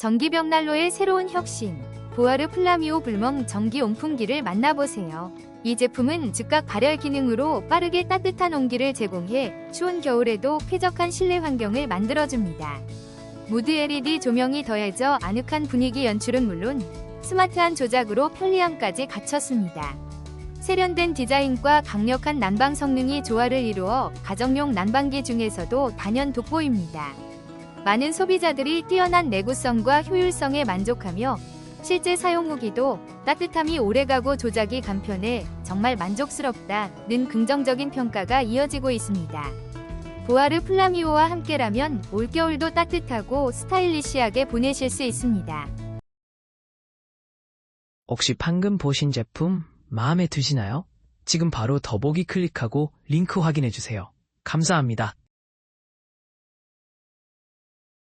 전기벽난로의 새로운 혁신, 보아르 플라미오 불멍 전기 온풍기를 만나보세요. 이 제품은 즉각 발열 기능으로 빠르게 따뜻한 온기를 제공해 추운 겨울에도 쾌적한 실내 환경을 만들어줍니다. 무드 LED 조명이 더해져 아늑한 분위기 연출은 물론 스마트한 조작으로 편리함까지 갖췄습니다. 세련된 디자인과 강력한 난방 성능이 조화를 이루어 가정용 난방기 중에서도 단연 돋보입니다. 많은 소비자들이 뛰어난 내구성과 효율성에 만족하며 실제 사용 후기도 따뜻함이 오래가고 조작이 간편해 정말 만족스럽다는 긍정적인 평가가 이어지고 있습니다. 보아르 플라미오와 함께라면 올겨울도 따뜻하고 스타일리시하게 보내실 수 있습니다. 혹시 방금 보신 제품 마음에 드시나요? 지금 바로 더보기 클릭하고 링크 확인해주세요. 감사합니다.